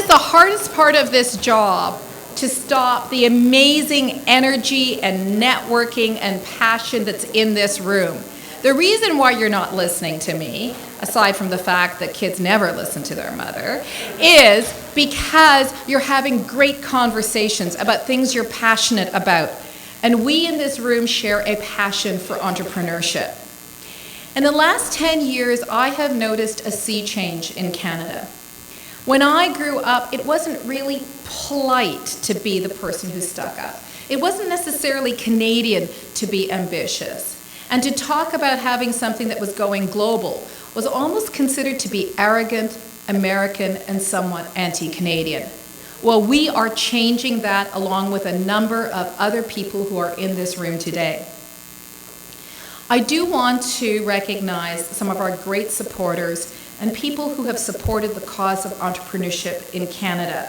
the hardest part of this job to stop the amazing energy and networking and passion that's in this room. The reason why you're not listening to me, aside from the fact that kids never listen to their mother, is because you're having great conversations about things you're passionate about. And we in this room share a passion for entrepreneurship. In the last 10 years, I have noticed a sea change in Canada. When I grew up, it wasn't really polite to be the person who stuck up. It wasn't necessarily Canadian to be ambitious. And to talk about having something that was going global was almost considered to be arrogant, American, and somewhat anti-Canadian. Well, we are changing that along with a number of other people who are in this room today. I do want to recognize some of our great supporters and people who have supported the cause of entrepreneurship in Canada.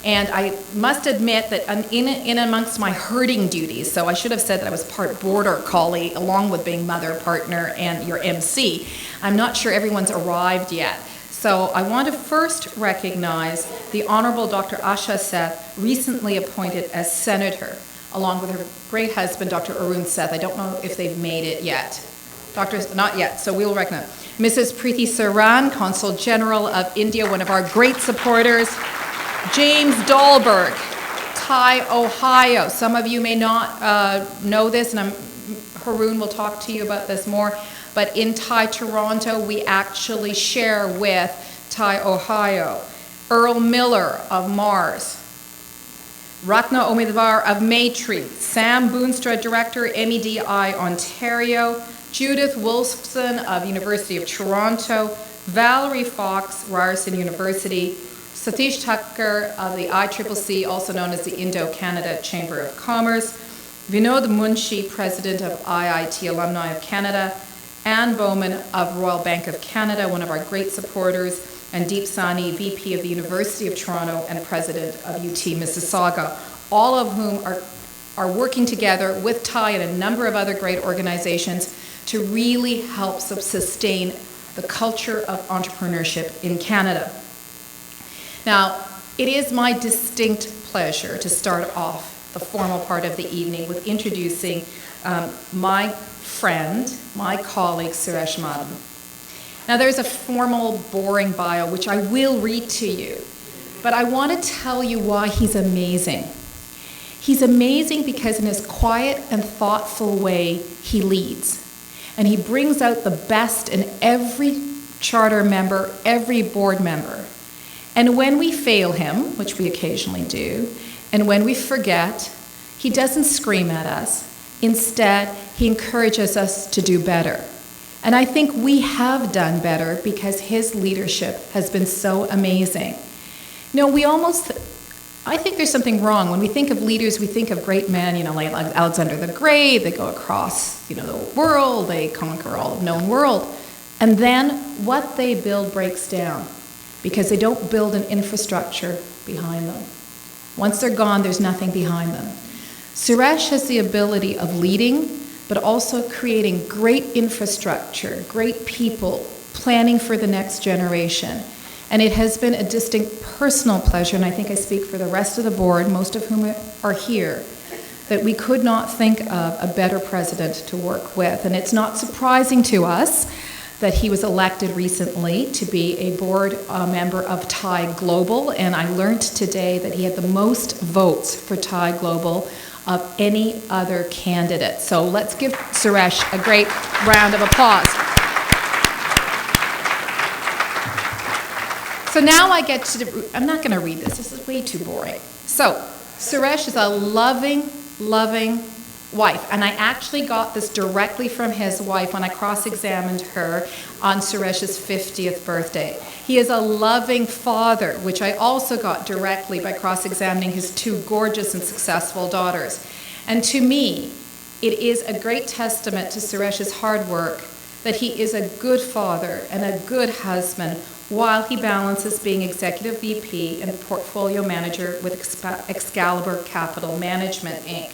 And I must admit that in amongst my herding duties, so I should have said that I was part border collie along with being mother, partner, and your MC, I'm not sure everyone's arrived yet. So I want to first recognize the Honorable Dr. Asha Seth, recently appointed as Senator, along with her great husband, Dr. Arun Seth. I don't know if they've made it yet. Not yet, so we'll recognize. Mrs. Preeti Saran, Consul General of India, one of our great supporters. James Dahlberg, TiE, Ohio. Some of you may not know this, and Haroon will talk to you about this more, but in TiE Toronto, we actually share with TiE, Ohio. Earl Miller of Mars. Ratna Omidvar of Maytree. Sam Boonstra, Director, MEDI, Ontario. Judith Wolfson of University of Toronto. Valerie Fox, Ryerson University. Satish Thakkar of the ICCC, also known as the Indo-Canada Chamber of Commerce. Vinod Munshi, President of IIT Alumni of Canada. Anne Bowman of Royal Bank of Canada, one of our great supporters. And Deep Sani, VP of the University of Toronto and President of UT Mississauga, all of whom are working together with TiE and a number of other great organizations to really help sustain the culture of entrepreneurship in Canada. Now, it is my distinct pleasure to start off the formal part of the evening with introducing my friend, my colleague, Suresh Madan. Now, there's a formal, boring bio, which I will read to you, but I want to tell you why he's amazing. He's amazing because in his quiet and thoughtful way, he leads. And he brings out the best in every charter member, every board member. And when we fail him, which we occasionally do, and when we forget, he doesn't scream at us. Instead, he encourages us to do better. And I think we have done better because his leadership has been so amazing. You know, I think there's something wrong. When we think of leaders, we think of great men, like Alexander the Great. They go across, the world. They conquer all of known world. And then what they build breaks down because they don't build an infrastructure behind them. Once they're gone, there's nothing behind them. Suresh has the ability of leading, but also creating great infrastructure, great people, planning for the next generation. And it has been a distinct personal pleasure, and I think I speak for the rest of the board, most of whom are here, that we could not think of a better president to work with. And it's not surprising to us that he was elected recently to be a board member of TiE Global, and I learned today that he had the most votes for TiE Global of any other candidate. So let's give Suresh a great round of applause. So now I get to, I'm not going to read this is way too boring. So Suresh is a loving wife, and I actually got this directly from his wife when I cross-examined her on Suresh's 50th birthday. He is a loving father, which I also got directly by cross-examining his two gorgeous and successful daughters. And to me, it is a great testament to Suresh's hard work that he is a good father and a good husband while he balances being executive VP and portfolio manager with Excalibur Capital Management, Inc.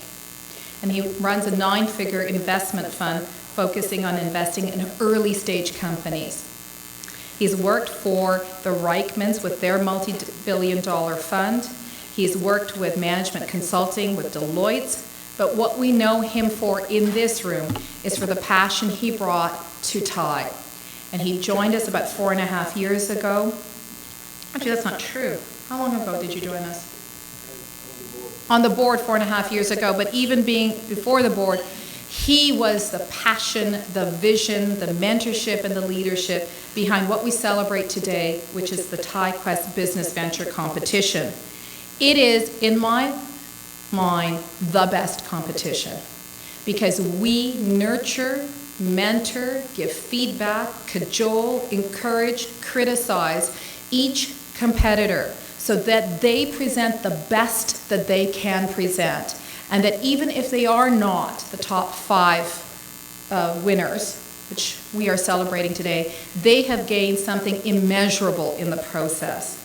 And he runs a 9-figure investment fund focusing on investing in early-stage companies. He's worked for the Reichmans with their multi-billion-dollar fund. He's worked with management consulting with Deloitte. But what we know him for in this room is for the passion he brought to TiE. And he joined us about 4.5 years ago. Actually, that's not true. How long ago did you join us? On the board 4.5 years ago, but even being before the board, he was the passion, the vision, the mentorship, and the leadership behind what we celebrate today, which is the TiEQuest Business Venture Competition. It is, in my mind, the best competition because we nurture, mentor, give feedback, cajole, encourage, criticize each competitor so that they present the best that they can present. And that even if they are not the top 5 winners, which we are celebrating today, they have gained something immeasurable in the process.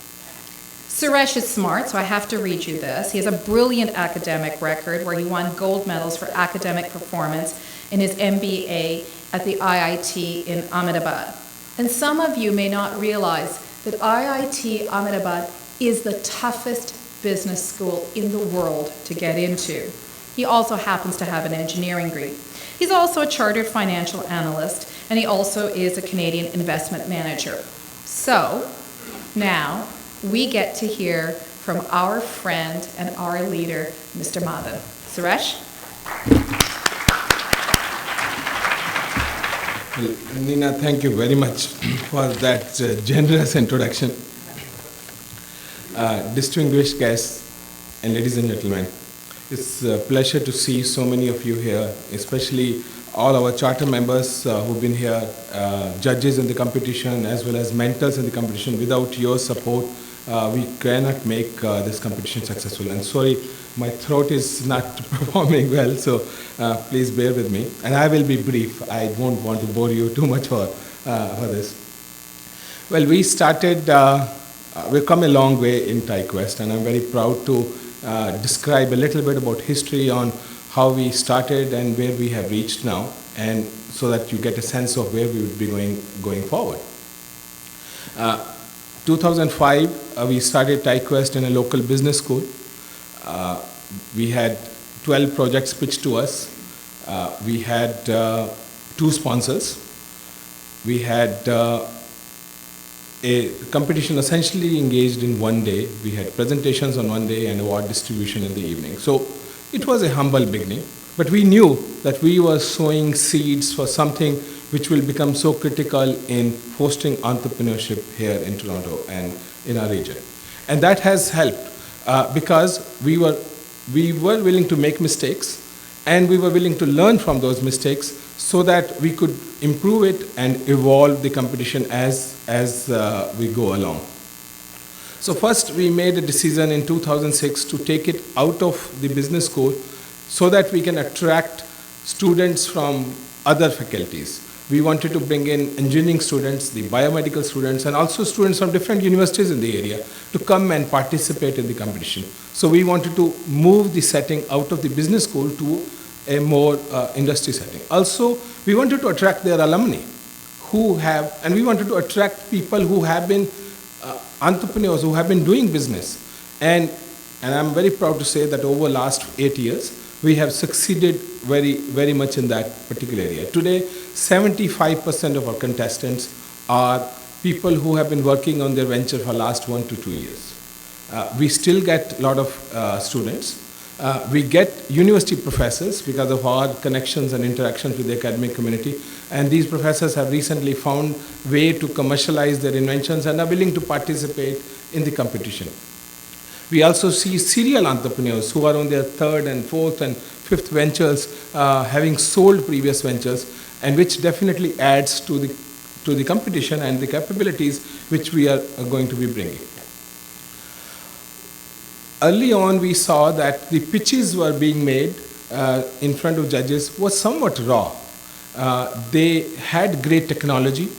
Suresh is smart, so I have to read you this. He has a brilliant academic record where he won gold medals for academic performance in his MBA at the IIT in Ahmedabad. And some of you may not realize that IIT Ahmedabad is the toughest business school in the world to get into. He also happens to have an engineering degree. He's also a chartered financial analyst, and he also is a Canadian investment manager. So now we get to hear from our friend and our leader, Mr. Madan. Suresh? Well, Nina, thank you very much for that generous introduction. Distinguished guests and ladies and gentlemen, it's a pleasure to see so many of you here, especially all our charter members who've been here, judges in the competition as well as mentors in the competition. Without your support, we cannot make this competition successful. And sorry, my throat is not performing well, so please bear with me. And I will be brief. I won't want to bore you too much for this. Well, we started, we've come a long way in TiEQuest, and I'm very proud to describe a little bit about history on how we started and where we have reached now, and so that you get a sense of where we would be going forward. 2005, we started TiEQuest in a local business school. We had 12 projects pitched to us. We had 2 sponsors. We had a competition essentially engaged in one day. We had presentations on one day and award distribution in the evening. So it was a humble beginning, but we knew that we were sowing seeds for something which will become so critical in fostering entrepreneurship here in Toronto and in our region. And that has helped because we were willing to make mistakes, and we were willing to learn from those mistakes so that we could improve it and evolve the competition as we go along. So first we made a decision in 2006 to take it out of the business school so that we can attract students from other faculties. We wanted to bring in engineering students, the biomedical students, and also students from different universities in the area to come and participate in the competition. So we wanted to move the setting out of the business school to a more industry setting. Also, we wanted to attract their alumni and we wanted to attract people who have been entrepreneurs, who have been doing business. And I'm very proud to say that over the last 8 years, we have succeeded very, very much in that particular area. Today, 75% of our contestants are people who have been working on their venture for the last 1 to 2 years. We still get a lot of students. We get university professors because of our connections and interactions with the academic community. And these professors have recently found a way to commercialize their inventions and are willing to participate in the competition. We also see serial entrepreneurs who are on their 3rd and 4th and 5th ventures, having sold previous ventures, and which definitely adds to the competition and the capabilities which we are going to be bringing. Early on, we saw that the pitches were being made in front of judges was somewhat raw. They had great technology,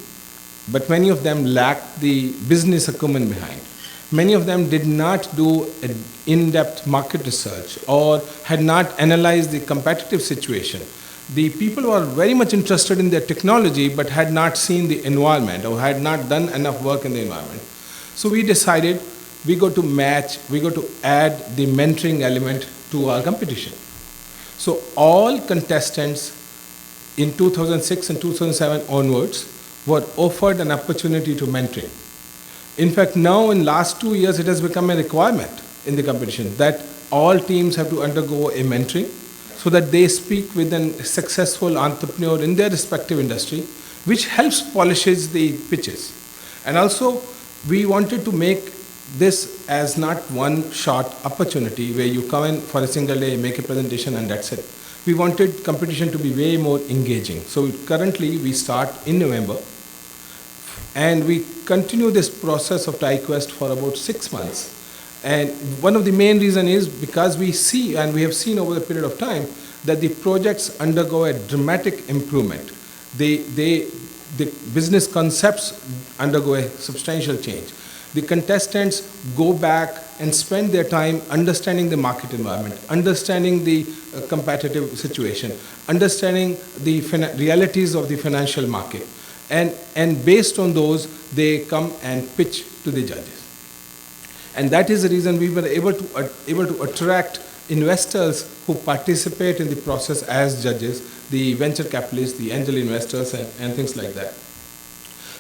but many of them lacked the business acumen behind. Many of them did not do in-depth market research or had not analyzed the competitive situation. the people were very much interested in their technology but had not seen the environment or had not done enough work in the environment. So we decided we got to add the mentoring element to our competition. So all contestants in 2006 and 2007 onwards were offered an opportunity to mentoring. In fact, now in last 2 years, it has become a requirement in the competition that all teams have to undergo a mentoring so that they speak with a successful entrepreneur in their respective industry, which helps polishes the pitches. And also, we wanted to make this as not one short opportunity where you come in for a single day, make a presentation, and that's it. We wanted competition to be way more engaging. So currently, we start in November, and we continue this process of TiEQuest for about 6 months. And one of the main reasons is because we see, and we have seen over the period of time, that the projects undergo a dramatic improvement. The business concepts undergo a substantial change. The contestants go back and spend their time understanding the market environment, understanding the competitive situation, understanding the realities of the financial market. And based on those, they come and pitch to the judges. And that is the reason we were able to attract investors who participate in the process as judges, the venture capitalists, the angel investors, and things like that.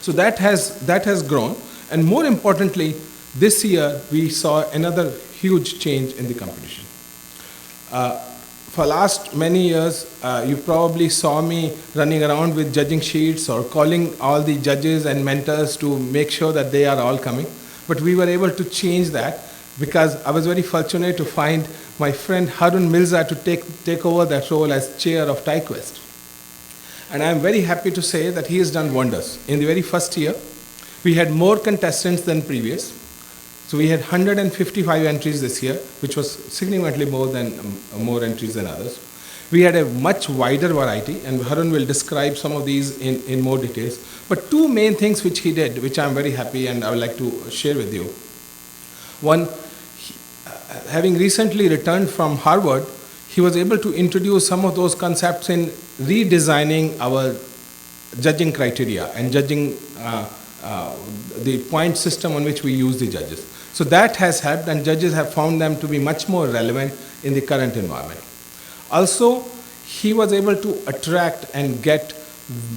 So that has grown. And more importantly, this year we saw another huge change in the competition. For last many years, you probably saw me running around with judging sheets or calling all the judges and mentors to make sure that they are all coming. But we were able to change that because I was very fortunate to find my friend Harun Mirza to take over that role as chair of TiEQuest. And I'm very happy to say that he has done wonders. In the very first year, we had more contestants than previous. So we had 155 entries this year, which was significantly more entries than others. We had a much wider variety, and Harun will describe some of these in more details. But two main things which he did, which I'm very happy and I would like to share with you. One, having recently returned from Harvard, he was able to introduce some of those concepts in redesigning our judging criteria and judging the point system on which we use the judges. So that has helped, and judges have found them to be much more relevant in the current environment. Also, he was able to attract and get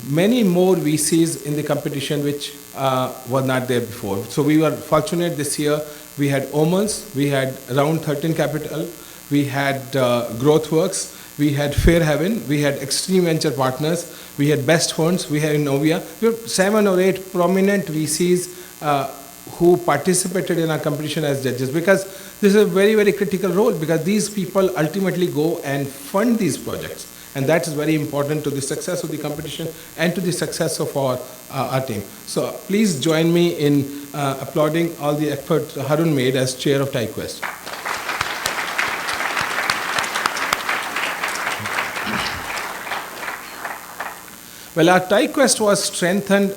many more VCs in the competition which were not there before. So we were fortunate this year. We had Omals, we had Round 13 Capital, we had GrowthWorks, we had Fairhaven, we had Extreme Venture Partners, we had Best Funds, we had Innovia. We have 7 or 8 prominent VCs who participated in our competition as judges, because this is a very, very critical role, because these people ultimately go and fund these projects. And that is very important to the success of the competition and to the success of our team. So please join me in applauding all the effort Harun made as chair of TiEQuest. Well, our TiEQuest was strengthened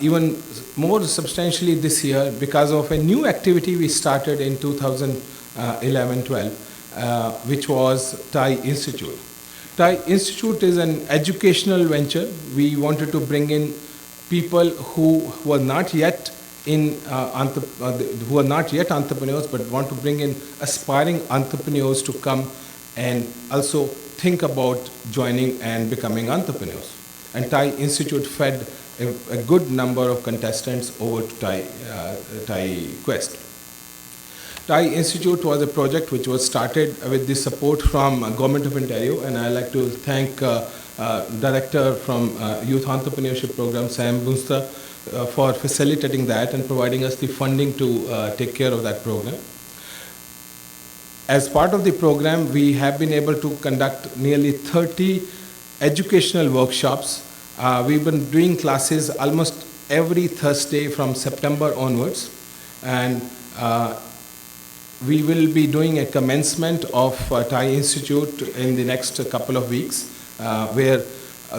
even more substantially this year because of a new activity we started in 2011-12, which was TiE Institute. TiE Institute is an educational venture. We wanted to bring in people who were not yet entrepreneurs, but want to bring in aspiring entrepreneurs to come and also think about joining and becoming entrepreneurs. And TiE Institute fed a good number of contestants over to TiEQuest. TiE Institute was a project which was started with the support from Government of Ontario, and I'd like to thank Director from Youth Entrepreneurship Program, Sam Bunsta, for facilitating that and providing us the funding to take care of that program. As part of the program, we have been able to conduct nearly 30 educational workshops. We've been doing classes almost every Thursday from September onwards, and we will be doing a commencement of TiE Institute in the next couple of weeks, where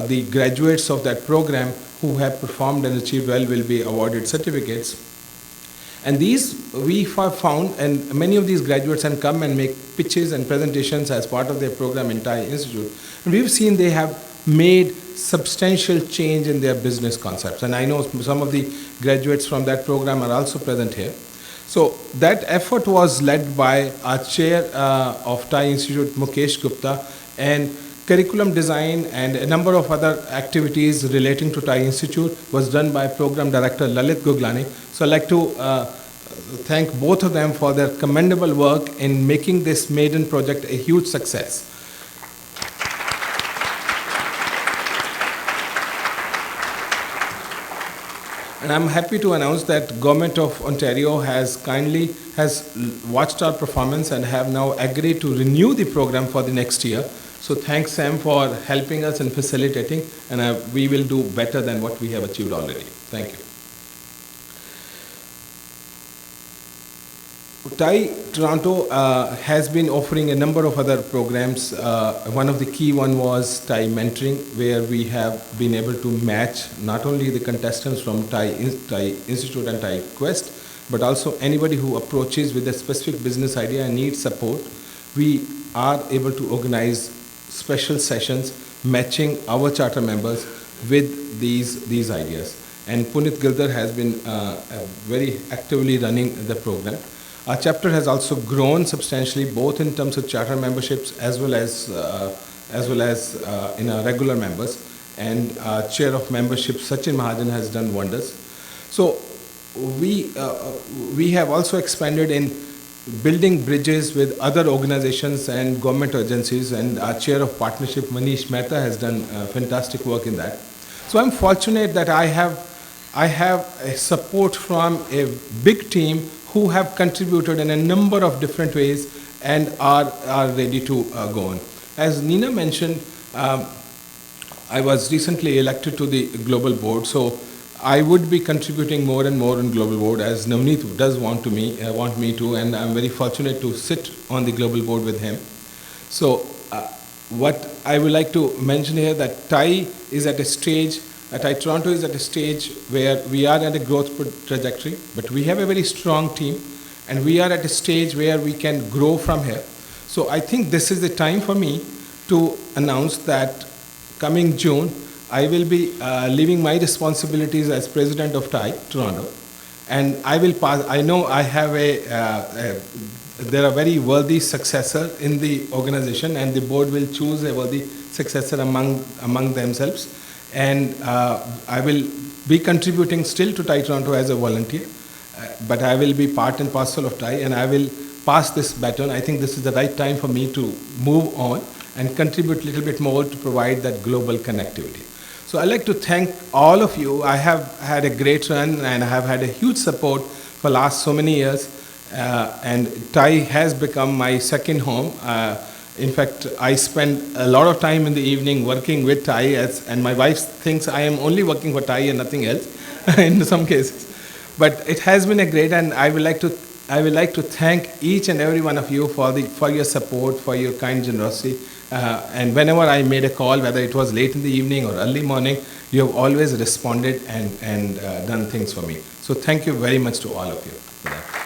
the graduates of that program who have performed and achieved well will be awarded certificates. And these we have found, and many of these graduates can come and make pitches and presentations as part of their program in TiE Institute. And we've seen they have made substantial change in their business concepts. And I know some of the graduates from that program are also present here. So that effort was led by our chair of TiE Institute, Mukesh Gupta, and curriculum design and a number of other activities relating to TiE Institute was done by program director Lalit Guglani. So I'd like to thank both of them for their commendable work in making this maiden project a huge success. And I'm happy to announce that Government of Ontario has watched our performance and have now agreed to renew the program for the next year. So thanks, Sam, for helping us and facilitating, and we will do better than what we have achieved already. Thank you. TiE Toronto has been offering a number of other programs. One of the key one was TiE Mentoring, where we have been able to match not only the contestants from TiE Institute and TiEQuest, but also anybody who approaches with a specific business idea and needs support. We are able to organize special sessions matching our charter members with these ideas. And Punit Girdhar has been very actively running the program. Our chapter has also grown substantially, both in terms of charter memberships as well as in our regular members. And our chair of membership, Sachin Mahajan, has done wonders. So we have also expanded in building bridges with other organizations and government agencies, and our chair of partnership, Manish Mehta, has done fantastic work in that. So I'm fortunate that I have a support from a big team who have contributed in a number of different ways and are ready to go on. As Nina mentioned, I was recently elected to the global board, so I would be contributing more and more on global board, as Navneet does want me to, and I'm very fortunate to sit on the global board with him. So what I would like to mention here, that TiE is at a stage, TiE Toronto is at a stage where we are at a growth trajectory, but we have a very strong team, and we are at a stage where we can grow from here. So I think this is the time for me to announce that coming June, I will be leaving my responsibilities as president of TiE Toronto, and I will pass. I know I have there are very worthy successor in the organization, and the board will choose a worthy successor among themselves. And I will be contributing still to TiE Toronto as a volunteer, but I will be part and parcel of TiE, and I will pass this baton. I think this is the right time for me to move on and contribute a little bit more to provide that global connectivity. So I'd like to thank all of you. I have had a great run, and I have had a huge support for last so many years. And TiE has become my second home. In fact, I spend a lot of time in the evening working with TiE, and my wife thinks I am only working for TiE and nothing else in some cases. But it has been a great, and I would like to thank each and every one of you for your support, for your kind generosity. And whenever I made a call, whether it was late in the evening or early morning, you have always responded and done things for me. So thank you very much to all of you for that.